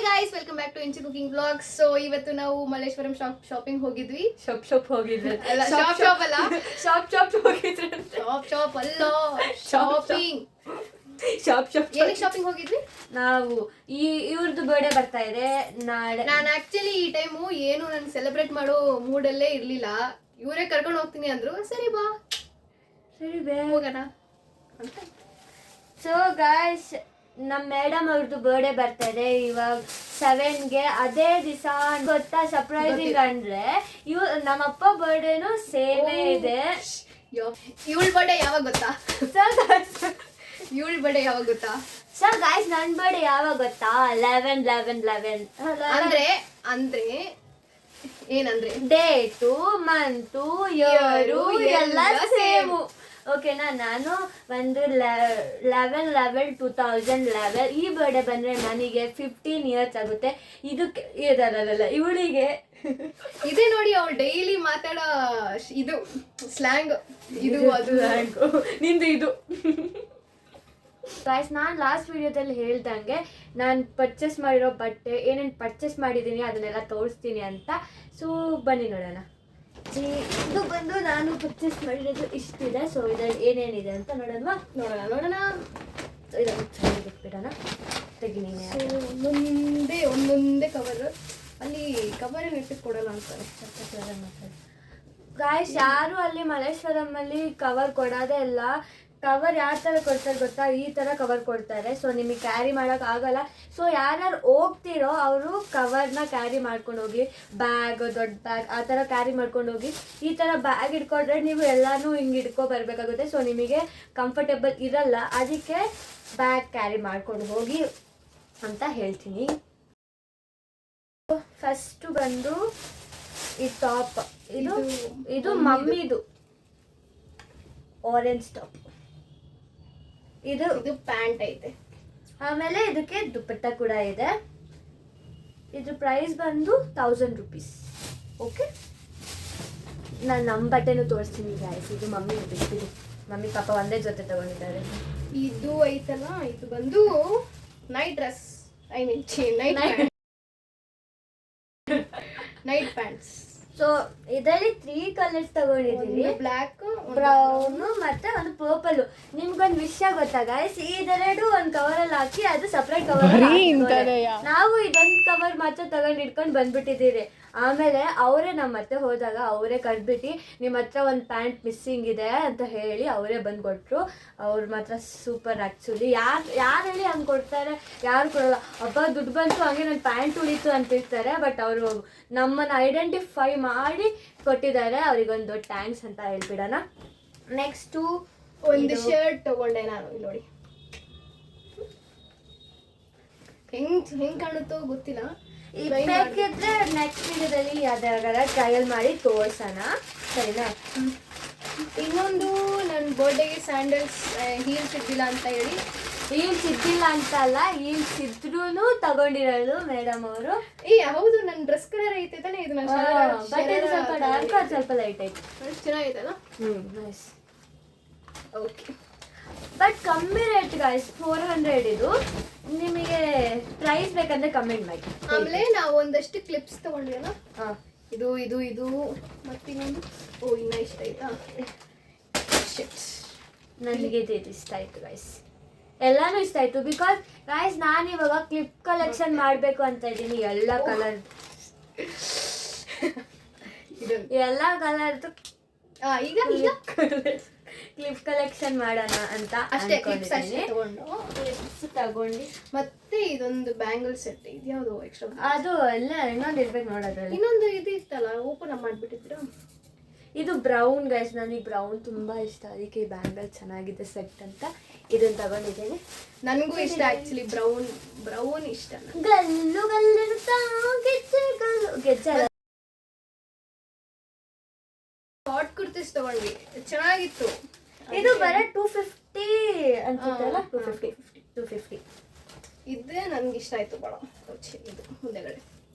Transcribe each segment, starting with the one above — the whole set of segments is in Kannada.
Guys welcome back to Inchu cooking blogs. So ಇವತ್ತು ನಾವು ಮಲ್ಲೇಶ್ವರಂ ಶಾಪಿಂಗ್ ಹೋಗಿದ್ವಿ. ಶಾಪ್ ಹೋಗಿದ್ವಿ ಅಲ್ಲ ಶಾಪ್ ಅಲ್ಲ ಹೋಗಿದ್ರಿ ಶಾಪ್ ಅಲ್ಲ ಶಾಪಿಂಗ್ ಏನಕ್ಕೆ ಶಾಪಿಂಗ್ ಹೋಗಿದ್ವಿ ನಾವು. ಇವ್ರದ್ದು ಬರ್ಡೇ ಬರ್ತಾ ಇದೆ ನಾಳೆ. ನಾನು ಆಕ್ಚುಲಿ ಈ ಟೈಮು ಏನು ನಾನು ಸೆಲೆಬ್ರೇಟ್ ಮಾಡೋ ಮೂಡಲ್ಲೇ ಇರ್ಲಿಲ್ಲ. ಇವರೇ ಕರ್ಕೊಂಡು ಹೋಗ್ತೀನಿ ಅಂದ್ರು. ಸರಿ ಬಾ ಹೋಗೋಣ ಅಂತ. ಸೊ ಗಾಯ್ಸ್, ನಮ್ಮ ಮೇಡಮ್ ಅವ್ರದ್ದು ಬರ್ಡೇ ಬರ್ತಾ ಇದೆ ಇವಾಗ 7ಗೆ. ಅದೇ ದಿವಸ ಗೊತ್ತಾ ಸರ್ಪ್ರೈಸಿಂಗ್ ಅಂದ್ರೆ ನಮ್ಮಪ್ಪ ಬರ್ಡೇನು ಸೇಮೇ ಇದೆ. ಇವಳ ಬರ್ಡೇ ಯಾವಾಗ ಗೊತ್ತಾ? ಇವಳ ಬರ್ಡೇ ಯಾವಾಗ ಗೊತ್ತಾ? ಸೊ ಗಾಯ್ಸ್, ನನ್ನ ಬರ್ಡೇ ಯಾವಾಗ ಗೊತ್ತಾ? 11 ಅಂದ್ರೆ ಏನಂದ್ರೆ ಡೇಟು ಮಂತು ಇಯರು ಎಲ್ಲ ಸೇಮು. ಓಕೆನಾ? ನಾನು ಒಂದು 11/11/2011 ಈ ಬರ್ಡೇ ಬಂದರೆ ನನಗೆ 15 ಇಯರ್ಸ್ ಆಗುತ್ತೆ. ಇದಕ್ಕೆ ಇವಳಿಗೆ ಇದೇ ನೋಡಿ ಅವಳು ಡೈಲಿ ಮಾತಾಡೋ ಇದು ಸ್ಲ್ಯಾಂಗ್. ಇದು ಅದು ನಿಂದು ಇದು. ಗಾಯ್ಸ್, ನಾನು ಲಾಸ್ಟ್ ವಿಡಿಯೋದಲ್ಲಿ ಹೇಳ್ದಂಗೆ ನಾನು ಪರ್ಚೇಸ್ ಮಾಡಿರೋ ಬಟ್ಟೆ ಏನೇನು ಪರ್ಚೇಸ್ ಮಾಡಿದ್ದೀನಿ ಅದನ್ನೆಲ್ಲ ತೋರಿಸ್ತೀನಿ ಅಂತ. ಸೊ ಬನ್ನಿ ನೋಡೋಣ. ಇದು ಬಂದು ನಾನು ಪರ್ಚೇಸ್ ಮಾಡಿರೋದು ಇಷ್ಟಿದೆ. ಸೊ ಇದರಲ್ಲಿ ಏನೇನಿದೆ ಅಂತ ನೋಡೋಣ. ಇದನ್ನು ಬಿಟ್ಬಿಡೋಣ. ತೆಗಿ ನೀನೆ. ಒಂದೊಂದೇ ಕವರ್. ಅಲ್ಲಿ ಕವರ್ ಇಟ್ಟು ಕೊಡಲ್ಲ ಅಂತಾರೆ. ಗಾಯ್ಸ್, ಯಾರು ಅಲ್ಲಿ ಮಲ್ಲೇಶ್ವರಮಲ್ಲಿ ಕವರ್ ಕೊಡೋದೇ ಇಲ್ಲ. ಕವರ್ ಯಾವ ಥರ ಕೊಡ್ತಾರೆ ಗೊತ್ತಾ? ಈ ಥರ ಕವರ್ ಕೊಡ್ತಾರೆ. ಸೊ ನಿಮಗೆ ಕ್ಯಾರಿ ಮಾಡೋಕ್ಕಾಗಲ್ಲ. ಸೊ ಯಾರ್ಯಾರು ಹೋಗ್ತಿರೋ ಅವರು ಕವರ್ನ ಕ್ಯಾರಿ ಮಾಡ್ಕೊಂಡು ಹೋಗಿ, ಬ್ಯಾಗ್, ದೊಡ್ಡ ಬ್ಯಾಗ್ ಆ ಥರ ಕ್ಯಾರಿ ಮಾಡ್ಕೊಂಡು ಹೋಗಿ. ಈ ಥರ ಬ್ಯಾಗ್ ಇಟ್ಕೊಂಡ್ರೆ ನೀವು ಎಲ್ಲನೂ ಹಿಂಗೆ ಇಟ್ಕೊ ಬರಬೇಕಾಗುತ್ತೆ. ಸೊ ನಿಮಗೆ ಕಂಫರ್ಟೇಬಲ್ ಇರಲ್ಲ. ಅದಕ್ಕೆ ಬ್ಯಾಗ್ ಕ್ಯಾರಿ ಮಾಡ್ಕೊಂಡು ಹೋಗಿ ಅಂತ ಹೇಳ್ತೀನಿ. ಫಸ್ಟು ಬಂದು ಈ ಟಾಪ್. ಇದು ಮಮ್ಮಿದು ಆರೆಂಜ್ ಟಾಪ್. ಇದು ಪ್ಯಾಂಟ್ ಐತೆ. ಆಮೇಲೆ ಇದಕ್ಕೆ ದುಪ್ಪಟ್ಟ ಕೂಡ ಇದೆ. ಇದ್ರ ಪ್ರೈಸ್ ಬಂದು 1000 ರೂಪೀಸ್. ಓಕೆ, ನಾನು ನಮ್ಮ ಬಟ್ಟೆನೂ ತೋರಿಸ್ತೀನಿ ಗಾಯ್ಸ್. ಇದು ಮಮ್ಮಿ ಬಿಟ್ಟಿದ್ದು. ಮಮ್ಮಿ ಪಾಪ ಒಂದೇ ಜೊತೆ ತಗೊಂಡಿದ್ದಾರೆ. ಇದು ಐತಲ್ಲ, ಇದು ಬಂದು night dress. I mean night pants. So ಇದರಲ್ಲಿ 3 ಕಲರ್ಸ್ ತಗೊಂಡಿದ್ದೀನಿ. ಬ್ಲ್ಯಾಕ್, ಬ್ರೌನ್ ಮತ್ತೆ ಒಂದು ಪರ್ಪಲ್. ನಿಮ್ಗೊಂದು ವಿಷಯ ಗೊತ್ತಾ ಗಾಯ್ಸ್? ಇದೆರಡು ಒಂದು ಕವರಲ್ಲಿ ಹಾಕಿ ಅದು ಸಪ್ರೇಟ್ ಕವರ್. ನಾವು ಇದೊಂದು ಕವರ್ ಮಾತ್ರ ತಗೊಂಡು ಇಟ್ಕೊಂಡು ಬಂದ್ಬಿಟ್ಟಿದ್ದೀರಿ. ಆಮೇಲೆ ಅವರೇ ನಮ್ಮ ಮತ್ತೆ ಹೋದಾಗ ಅವರೇ ಕರೆದ್ಬಿಟ್ಟು ನಿಮ್ಮ ಹತ್ರ ಒಂದು ಪ್ಯಾಂಟ್ ಮಿಸ್ಸಿಂಗ್ ಇದೆ ಅಂತ ಹೇಳಿ ಅವರೇ ಬಂದು ಕೊಟ್ಟರು. ಅವ್ರು ಮಾತ್ರ ಸೂಪರ್. ಆ್ಯಕ್ಚುಲಿ ಯಾರು ಹೇಳಿ ಹಂಗೆ ಕೊಡ್ತಾರೆ? ಯಾರು ಕೊಡೋಲ್ಲ. ಹಬ್ಬ ದುಡ್ಡು ಬಂತು ಹಂಗೆ ನನ್ನ ಪ್ಯಾಂಟ್ ಉಳಿತು ಅಂತಿರ್ತಾರೆ. ಬಟ್ ಅವರು ನಮ್ಮನ್ನು ಐಡೆಂಟಿಫೈ ಮಾಡಿ ಕೊಟ್ಟಿದ್ದಾರೆ. ಅವ್ರಿಗೊಂದು ದೊಡ್ಡ ಥ್ಯಾಂಕ್ಸ್ ಅಂತ ಹೇಳ್ಬಿಡೋಣ. ನೆಕ್ಸ್ಟು ಒಂದು ಶರ್ಟ್ ತಗೊಂಡೆ ನಾನು. ಇಲ್ಲಿ ನೋಡಿ ಹೆಂಗ್ ಕಾಣುತ್ತೋ ಗೊತ್ತಿಲ್ಲ. ಬೇಕಿದ್ರೆ ನೆಕ್ಸ್ಟ್ ವಿಡಿಯೋದಲ್ಲಿ ಯಾವ್ದಾರ ಟ್ರಯಲ್ ಮಾಡಿ ತೋರ್ಸೋಣ, ಸರಿನಾ? ಇನ್ನೊಂದು ನನ್ನ ಬರ್ಡೇಗೆ ಸ್ಯಾಂಡಲ್ಸ್ ಹೀಲ್ಸ್ ಇದ್ದಿಲ್ಲ ಅಂತ ಹೇಳಿ. ಹೀಲ್ಸ್ ಇದ್ದಿಲ್ಲ ಅಂತ ಅಲ್ಲ, ಹೀಲ್ಸ್ ಇದ್ರೂ ತಗೊಂಡಿರೋದು ಮೇಡಮ್ ಅವರು. ಹೌದು, ನನ್ನ ಡ್ರೆಸ್ ಕಲರ್ ಐತೆ ತಾನೆ ಇದು. ಬಟ್ ಇದು ಸ್ವಲ್ಪ ಡಾರ್ಕ್, ಅದು ಸ್ವಲ್ಪ ಲೈಟ್ ಐತೆ. ಚೆನ್ನಾಗೈತಲ್ಲ? ನೈಸ್. ಓಕೆ, ಬಟ್ ಕಮ್ಮಿ ರೇಟ್ ಗಾಯ್ಸ್, 400 ಇದು. ನಿಮಗೆ ಪ್ರೈಸ್ ಬೇಕಂದ್ರೆ ಕಮೆಂಟ್ ಮಾಡಿ. ಆಮೇಲೆ ನಾವು ಒಂದಷ್ಟು ಕ್ಲಿಪ್ಸ್ ತಗೊಂಡ್ವಲ್ಲ, ಇದು ಇದು ಇದು ಮತ್ತಿನ್ನೊಂದು. ಇನ್ನ ಇಷ್ಟ ಆಯ್ತಾ? ನನಗೆ ಇದು ಇಷ್ಟ ಆಯ್ತು ಗಾಯ್ಸ್. ಎಲ್ಲಾನು ಇಷ್ಟ ಆಯ್ತು. ಬಿಕಾಸ್ ಗಾಯ್ಸ್, ನಾನು ಇವಾಗ ಕ್ಲಿಪ್ ಕಲೆಕ್ಷನ್ ಮಾಡಬೇಕು ಅಂತ ಇದ್ದೀನಿ. ಎಲ್ಲ ಕಲರ್ ಎಲ್ಲ ಕಲರ್ದು ಈಗ ಈಗ ಕ್ಲಿಪ್ ಕಲೆಕ್ಷನ್ ಮಾಡೋಣ ಅಂತ ಅಷ್ಟೇ. ಕ್ಲಿಪ್ಸ್ ತಗೊಂಡು ಮತ್ತೆ ಇದೊಂದು ಬ್ಯಾಂಗಲ್ ಸೆಟ್. ಇದ್ಯಾವುದು ಎಕ್ಸ್ಟ್ರಾ? ಅದು ಎಲ್ಲ ಇನ್ನೊಂದು ಇರ್ಬೇಕು ನೋಡೋದ್ರಲ್ಲಿ. ಇನ್ನೊಂದು ಇದು ಇತ್ತಲ್ಲ, ಓಪನ್ ಅಪ್ ಮಾಡ್ಬಿಟ್ಟಿದ್ದೀರಾ? ಇದು ಬ್ರೌನ್ ಗೈಸ್. ನನಗೆ ಬ್ರೌನ್ ತುಂಬಾ ಇಷ್ಟ. ಅದಕ್ಕೆ ಈ ಬ್ಯಾಂಗಲ್ ಚೆನ್ನಾಗಿದೆ ಸೆಟ್ ಅಂತ ಇದನ್ನ ತಗೊಂಡಿದ್ದೇನೆ. ನನಗೂ ಇಷ್ಟ ಆಕ್ಚುಲಿ. ಬ್ರೌನ್ ಇಷ್ಟ. ಗಲ್ಲು ಗಲ್ಲಿರುತ್ತಾ ಗೆಜ್ಜೆ ಶಾರ್ಟ್ ಕುರ್ತೀಸ್ ತಗೊಂಡ್ವಿ, ಚೆನ್ನಾಗಿತ್ತು. ಇದು ಬರೀ 250 ಅನ್ಸುತ್ತಲ್ಲ. 250 ಇದೇ ನನ್ಗೆ ಇಷ್ಟ ಆಯ್ತು ಭಾಳ. ಇದು ಮುಂದೆಗಡೆ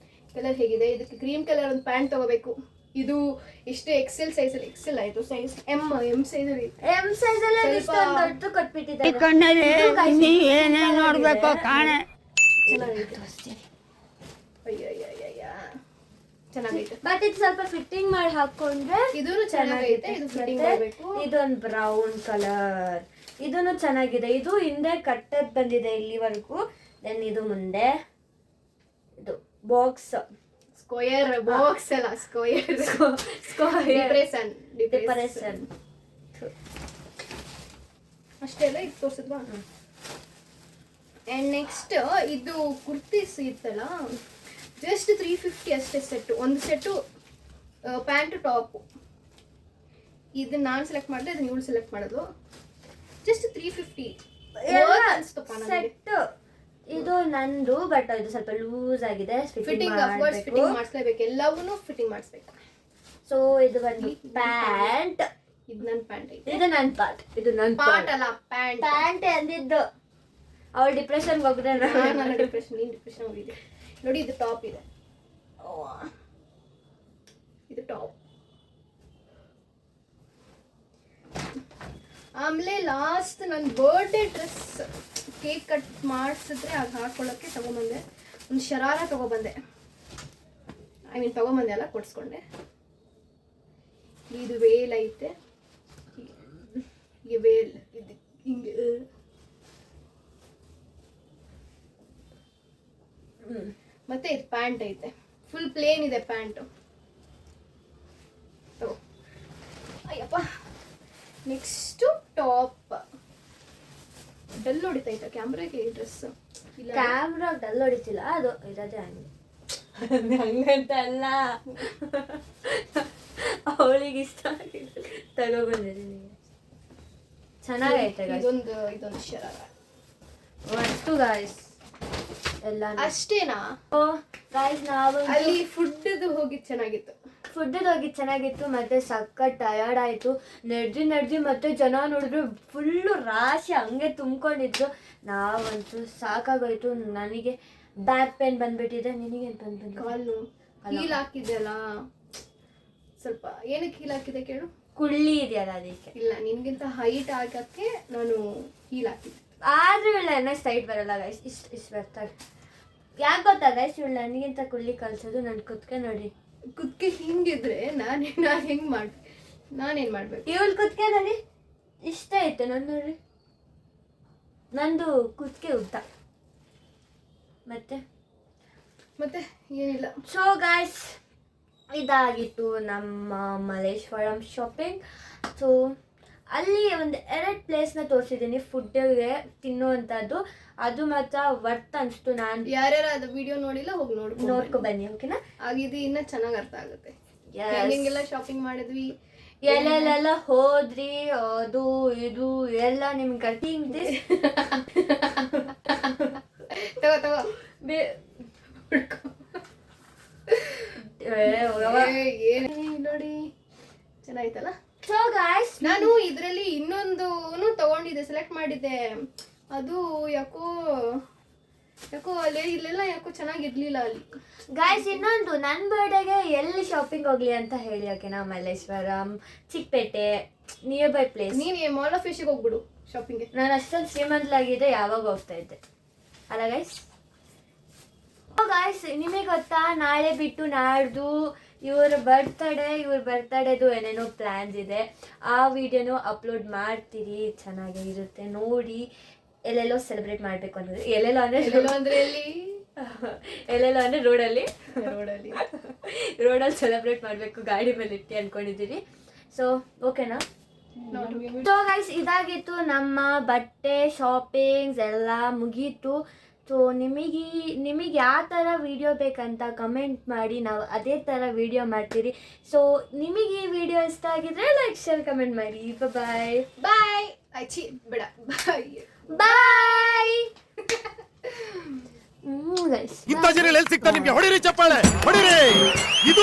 ಕಲರ್ ಹೇಗಿದೆ? ಇದಕ್ಕೆ ಕ್ರೀಮ್ ಕಲರ್ ಒಂದು ಪ್ಯಾಂಟ್ ತಗೋಬೇಕು. ಇದು ಇಷ್ಟು ಎಕ್ಸೆಲ್ ಸೈಜಲ್ಲಿ. ಎಕ್ಸೆಲ್ ಆಯ್ತು, ಸೈಜ್ ಎಂ ಸೈಜಲ್ಲಿ. ಎಂ ಸೈಜಲ್ಲಿ ದೊಡ್ಡ ಕೊಟ್ಬಿಟ್ಟಿದ್ದಾರೆ. ಚೆನ್ನಾಗಿದೆ. ಚೆನ್ನಾಗೈತೆ. ಬಟ್ ಇದು ಸ್ವಲ್ಪ ಫಿಟ್ಟಿಂಗ್ ಮಾಡಿ ಹಾಕೊಂಡ್ರೆ ಇದೂನು ಚೆನ್ನಾಗೈತೆ. ಇದು ಫಿಟ್ಟಿಂಗ್ ಮಾಡಬೇಕು. ಇದೊಂದು ಬ್ರೌನ್ ಕಲರ್, ಇದೂನು ಚೆನ್ನಾಗಿದೆ. ಇದು ಹಿಂದೆ ಕಟ್ಟದ್ ಬಂದಿದೆ ಇಲ್ಲಿವರೆಗೂ. ದೆನ್ ಇದು ಮುಂದೆ ಇದು ಬಾಕ್ಸ್, ಸ್ಕ್ವೇರ್ ಬಾಕ್ಸ್ ಅಲ್ಲ, ಸ್ಕ್ವೇರ್ ಡಿಪ್ರೆಷನ್ ಅಷ್ಟೇ ಅಲ್ಲ. ಇದು ತೋರಿಸಿದ್ವಾ? ಆ್ಯಂಡ್ ನೆಕ್ಸ್ಟ್ ಇದು ಕುರ್ತೀಸ್ ಇತ್ತಲ್ಲ, ಜಸ್ಟ್ 350 ಅಷ್ಟೇ ಸೆಟ್ಟು. ಒಂದು ಸೆಟ್ಟು ಪ್ಯಾಂಟು ಟಾಪು. ಇದನ್ನ ನಾನು ಸೆಲೆಕ್ಟ್ ಮಾಡಿದೆ, ಇದನ್ನ ಇವಳು ಸೆಲೆಕ್ಟ್ ಮಾಡೋದು. ಜಸ್ಟ್ 350 ಅನಿಸ್ತಪ್ಪ ನನಗೆ. ಸೆಟ್ ಇದು ನಂದು, ಬಟ್ ಇದು ಸ್ವಲ್ಪ ಲೂಸ್ ಆಗಿದೆ. ಫಿಟ್ಟಿಂಗ್ ಅಫ್ಕೋರ್ಸ್ ಫಿಟ್ಟಿಂಗ್ ಮಾಡಿಸ್ಲೇಬೇಕು, ಎಲ್ಲವನ್ನೂ ಫಿಟ್ಟಿಂಗ್ ಮಾಡಿಸ್ಬೇಕು. ಸೊ ಇದು ಬಂದು ಪ್ಯಾಂಟ್. ಇದು ನನ್ನ ಪ್ಯಾಂಟ್ ಐತೆ. ಇದು ನನ್ನ ಪಾರ್ಟ್. ಇದು ನನ್ನ ಪಾರ್ಟ್ ಅಲ್ಲ, ಪ್ಯಾಂಟ್. ಪ್ಯಾಂಟ್ ಅಂದಿದ್ದು. ಅವಳು ಡಿಪ್ರೆಷನ್ಗೆ ಹೋಗಿದೆ. ನಾನು ಡಿಪ್ರೆಷನ್, ನೀನು ಡಿಪ್ರೆಷನ್ ಹೋಗಿದೆ. ನೋಡಿ ಇದು ಟಾಪ್ ಇದೆ. ಇದು ಟಾಪ್. ಆಮೇಲೆ ಲಾಸ್ಟ್ ನನ್ನ ಬರ್ಡೇ ಡ್ರೆಸ್ ಕೇಕ್ ಕಟ್ ಮಾಡಿಸಿದ್ರೆ ಅದು ಹಾಕೊಳ್ಳೋಕ್ಕೆ ತಗೊಂಬಂದೆ. ಒಂದು ಶರಾರ ತಗೊಬಂದೆ. ತಗೊಂಬಂದೆ ಅಲ್ಲ, ಕೊಡ್ಸ್ಕೊಂಡೆ. ಇದು ವೇಲ್ ಐತೆ. ಹೀಗೆ ವೇಲ್ ಇದು ಹಿಂಗೆ. ಮತ್ತೆ ಇದು ಪ್ಯಾಂಟ್ ಐತೆ. ಫುಲ್ ಪ್ಲೇನ್ ಇದೆ pant. Ayyappa. Next top. Dull ಹೊಡಿತೈತ ಕ್ಯಾಮ್ರಾಗೆ ಈ ಡ್ರೆಸ್? ಕ್ಯಾಮ್ರಾ ಡಲ್ ಹೊಡಿತಿಲ್ಲ, ಅದು ಇರೋದೇ ಹಂಗೆ. ಹಂಗಂತ ಅಲ್ಲ, ಅವಳಿಗೆ ಇಷ್ಟ ಆಗಿದೆ ತಗೊಬಂದಿದ್ದೀನಿ. ಚೆನ್ನಾಗೈತೆ. ಇದೊಂದು ಶರಾರ ಅಷ್ಟು ಗಾಯ್ಸ್ ಎಲ್ಲ ಅಷ್ಟೇನಾ? ಓ ಗಾಯ್ಸ್, ನಾವು ಅಲ್ಲಿ ಫುಡ್ದು ಹೋಗಿದ್ದು ಚೆನ್ನಾಗಿತ್ತು. ಫುಡ್ಡದ್ದು ಹೋಗಿದ್ದು ಚೆನ್ನಾಗಿತ್ತು. ಮತ್ತೆ ಸಖತ್ ಟಯರ್ಡ್ ಆಯಿತು. ನಡೆದು ಮತ್ತೆ ಜನ ನೋಡಿದ್ರು ಫುಲ್ಲು ರಾಶಿ ಹಂಗೆ ತುಂಬ್ಕೊಂಡಿದ್ರು. ನಾವಂತೂ ಸಾಕಾಗೋಯ್ತು. ನನಗೆ ಬ್ಯಾಕ್ ಪೇನ್ ಬಂದ್ಬಿಟ್ಟಿದೆ. ನಿನಗೇನು ಬಂದ್ಬಿಟ್ಟು? ಕಾಲು ಹೀಲ್ ಹಾಕಿದ್ದೆಲ್ಲ ಸ್ವಲ್ಪ. ಏನಕ್ಕೆ ಹೀಲ್ ಹಾಕಿದೆ ಕೇಳು? ಕುಳ್ಳಿ ಇದೆಯಲ್ಲ ಅದಕ್ಕೆ. ಇಲ್ಲ, ನಿನ್ಗಿಂತ ಹೈಟ್ ಆಗಕ್ಕೆ ನಾನು ಹೀಲ್ ಹಾಕಿದ್ದೆ. ಆದ್ರೂ ಇವಳು ಏನೋ ಸೈಡ್ ಬರಲ್ಲ ಗೈಸ್. ಇಷ್ಟು ಬರ್ತಾರೆ. ಯಾಕೆ ಗೊತ್ತಾ ಗೈಸ್, ಇವಳು ನನಗಿಂತ ಕುಳ್ಳಿ ಕಲ್ಸೋದು. ನನ್ನ ಕುತ್ಕೆ ನೋಡಿ, ಕುತ್ಕೆ ಹಿಂಗಿದ್ರೆ ನಾನು ಹೆಂಗೆ ಮಾಡಿ ನಾನೇನು ಮಾಡಬೇಕು? ಇವಳು ಕುತ್ಕೆ ನೋಡಿ ಇಷ್ಟ ಐತೆ. ನಾನು ನೋಡಿ, ನಂದು ಕುತ್ಕೆ ಉದ್ದ. ಮತ್ತೆ ಏನಿಲ್ಲ. ಸೊ ಗಾಯ್ಸ್, ಇದಾಗಿತ್ತು ನಮ್ಮ ಮಲ್ಲೇಶ್ವರಂ ಶಾಪಿಂಗ್. ಸೊ ಅಲ್ಲಿ ಒಂದು 2 ಪ್ಲೇಸ್ನ ತೋರಿಸಿದ್ದೀನಿ ಫುಡ್ಡಿಗೆ ತಿನ್ನುವಂಥದ್ದು. ಅದು ಮಾತ್ರ ವರ್ತ್ ಅನಿಸ್ತು. ನಾನು ಯಾರ್ಯಾರು ಅದು ವಿಡಿಯೋ ನೋಡಿಲ್ಲ, ಹೋಗಿ ನೋಡ್ಕೊ ಬನ್ನಿ, ಓಕೆನಾ? ಆಗಿದ್ದು ಇನ್ನೂ ಚೆನ್ನಾಗಿ ಅರ್ಥ ಆಗುತ್ತೆ. ಹೆಂಗೆಲ್ಲ ಶಾಪಿಂಗ್ ಮಾಡಿದ್ವಿ, ಎಲ್ಲೆಲ್ಲೆಲ್ಲ ಹೋದ್ರಿ, ಅದು ಇದು ಎಲ್ಲ ನಿಮ್ಗೆ ಕಟಿಂಗ್ ದಿಸ್ ತಗೋ ನೋಡಿ ಚೆನ್ನಾಯ್ತಲ್ಲ. ಸೊ ಗಾಯ್ಸ್, ನಾನು ಇದರಲ್ಲಿ ಇನ್ನೊಂದು ತಗೊಂಡಿದ್ದೆ, ಸೆಲೆಕ್ಟ್ ಮಾಡಿದ್ದೆ. ಅದು ಯಾಕೋ ಅಲ್ಲಿ ಇಲ್ಲೆಲ್ಲ ಯಾಕೋ ಚೆನ್ನಾಗಿರ್ಲಿಲ್ಲ ಅಲ್ಲಿ. ಗಾಯ್ಸ್, ಇನ್ನೊಂದು ನನ್ನ ಬರ್ಡೇಗೆ ಎಲ್ಲಿ ಶಾಪಿಂಗ್ ಹೋಗ್ಲಿ ಅಂತ ಹೇಳಿ, ಓಕೆನಾ? Malleshwaram, Chickpet, near by place. ನೀನು ಮಾಲ್ ಆಫ್ ಏಷ್ಯಾಗೆ ಹೋಗ್ಬಿಡು ಶಾಪಿಂಗ್ಗೆ. ನಾನು ಅಷ್ಟೊಂದು ಶ್ರೀಮಂತಲಾಗಿದೆ, ಯಾವಾಗ ಹೋಗ್ತಾ ಇದ್ದೆ ಅಲ್ಲ ಗೈಸ್? ಗಾಯ್ಸ್, ನಿಮಗೆ ಗೊತ್ತಾ, ನಾಳೆ ಬಿಟ್ಟು ನಾಡ್ದು ಇವ್ರ ಬರ್ತಡೇದು ಏನೇನೋ ಪ್ಲ್ಯಾನ್ಸ್ ಇದೆ. ಆ ವಿಡಿಯೋನು ಅಪ್ಲೋಡ್ ಮಾಡ್ತೀರಿ, ಚೆನ್ನಾಗೇ ಇರುತ್ತೆ ನೋಡಿ. ಎಲ್ಲೆಲ್ಲೋ ಸೆಲೆಬ್ರೇಟ್ ಮಾಡಬೇಕು ಅನ್ನೋದು. ಎಲ್ಲೆಲ್ಲೋ ಅಂದರೆ ರೋಡಲ್ಲಿ ಸೆಲೆಬ್ರೇಟ್ ಮಾಡಬೇಕು, ಗಾಡಿ ಮೇಲೆ ಇಟ್ಟು ಅಂದ್ಕೊಂಡಿದ್ದೀರಿ. ಸೊ ಓಕೆನಾ? ಸೊ ಗೈಸ್, ಇದಾಗಿತ್ತು ನಮ್ಮ ಬಟ್ಟೆ ಶಾಪಿಂಗ್ಸ್ ಎಲ್ಲ ಮುಗೀತು. ಸೊ ನಿಮಗೆ ಯಾವ ಥರ ವಿಡಿಯೋ ಬೇಕಂತ ಕಮೆಂಟ್ ಮಾಡಿ, ನಾವು ಅದೇ ಥರ ವಿಡಿಯೋ ಮಾಡ್ತೀರಿ. ಸೊ ನಿಮಗೆ ಈ ವಿಡಿಯೋ ಇಷ್ಟ ಆಗಿದ್ರೆ ಲೈಕ್, ಶೇರ್, ಕಮೆಂಟ್ ಮಾಡಿ. ಬಾಯ್ ಬಾಯ್. ಆಯ್ತು ಬೇಡ, ಬಾಯ್ ಬಾಯ್. ಗೈಸ್, ಇಂಥ ಜನ ಎಲ್ಲಿ ಸಿಗ್ತಾರೆ ನಿಮ್ಗೆ? ಹೊಡಿರಿ ಚಪ್ಪಾಳೆ, ಹೊಡಿರಿ. ಇದು